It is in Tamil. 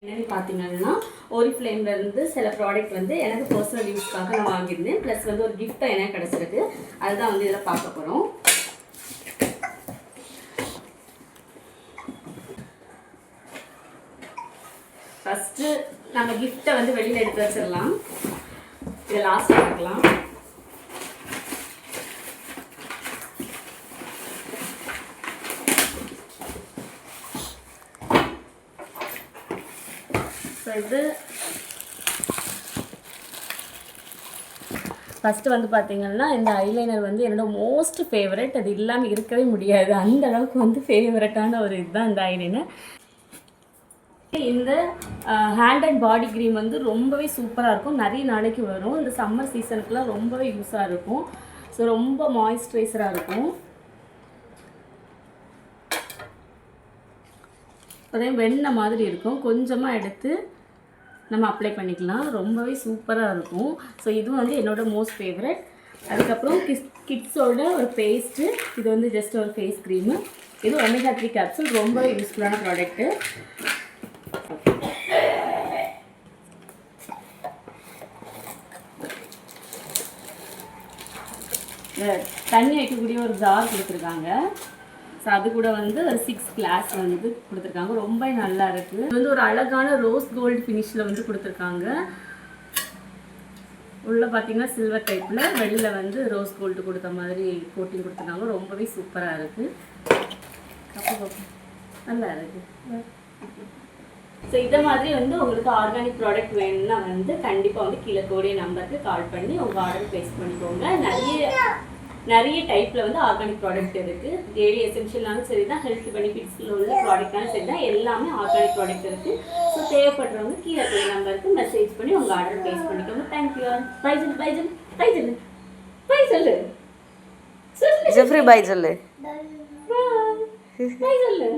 என்னன்னு பார்த்தீங்கன்னா Oriflame இருந்து சில ப்ராடக்ட் வந்து எனக்கு பர்சனல் யூஸ்க்காக நான் வாங்கியிருந்தேன். ப்ளஸ் வந்து ஒரு கிஃப்ட்டாக எனக்கு கிடச்சிருக்கு. அதுதான் வந்து இதில் பார்க்க போகிறோம். ஃபஸ்ட்டு நம்ம கிஃப்ட்டை வந்து வெளியில் எடுத்து வச்சிடலாம். இதை லாஸ்ட்டாக பார்க்கலாம். இது ஃபஸ்ட்டு வந்து பார்த்தீங்கன்னா இந்த ஐலைனர் வந்து என்னோடய மோஸ்ட் ஃபேவரட். அது இல்லாமல் இருக்கவே முடியாது. அந்த அளவுக்கு வந்து ஃபேவரட்டான ஒரு இதுதான் இந்த ஐலைனர். இந்த ஹேண்ட் அண்ட் பாடி க்ரீம் வந்து ரொம்பவே சூப்பராக இருக்கும். நிறைய நாளைக்கு வரும். இந்த சம்மர் சீசனுக்குலாம் ரொம்பவே யூஸாக இருக்கும். ஸோ ரொம்ப மாய்ஸ்சரைசராக இருக்கும். அதே வெண்ணெய் மாதிரி இருக்கும். கொஞ்சமாக எடுத்து நம்ம அப்ளை பண்ணிக்கலாம். ரொம்பவே சூப்பராக இருக்கும். ஸோ இதுவும் வந்து என்னோடய மோஸ்ட் ஃபேவரட். அதுக்கப்புறம் கிட்ஸோட ஒரு பேஸ்ட்டு. இது வந்து ஜஸ்ட் ஒரு ஃபேஸ் க்ரீமு. இது ஒமேகா 3 கேப்சூல். ரொம்ப யூஸ்ஃபுல்லான ப்ராடக்ட்டு. தண்ணி வைக்கக்கூடிய ஒரு ஜார் கொடுத்துருக்காங்க. ஸோ அது கூட வந்து ஒரு 6 கிளாஸ் வந்து கொடுத்துருக்காங்க. ரொம்ப நல்லா இருக்குது. இது வந்து ஒரு அழகான ரோஸ் கோல்டு ஃபினிஷில் வந்து கொடுத்துருக்காங்க. உள்ளே பார்த்தீங்கன்னா சில்வர் டைப்பில், வெளியில் வந்து ரோஸ் கோல்டு கொடுத்த மாதிரி கோட்டிங் கொடுத்துருக்காங்க. ரொம்பவே சூப்பராக இருக்குது. நல்லா இருக்குது. ஸோ இதை மாதிரி வந்து உங்களுக்கு ஆர்கானிக் ப்ராடக்ட் வேணும்னா வந்து கண்டிப்பாக வந்து கீழே கூடிய நம்பருக்கு கால் பண்ணி உங்கள் ஆர்டர் ப்ளேஸ் பண்ணிக்கோங்க. நிறைய டைப்பில் வந்து ஆர்கானிக் ப்ராடக்ட் இருக்குது. டெய்லி எசென்ஷியலாலும் சரி தான், ஹெல்த் பெனிஃபிட்ஸில் உள்ள ப்ராடக்டாலும் சரி தான், எல்லாமே ஆர்கானிக் ப்ராடக்ட் இருக்குது. ஸோ தேவைப்படுறவங்க கீழே கூடிய நம்பருக்கு மெசேஜ் பண்ணி உங்கள் ஆர்டர் ப்ளேஸ் பண்ணிக்கோங்க. தேங்க்யூ. பை சொல்லு, பை சொல்லு, பை சொல்லு, பை சொல்லு, ஜெஃப்ரி பை சொல்லு, பை சொல்லு.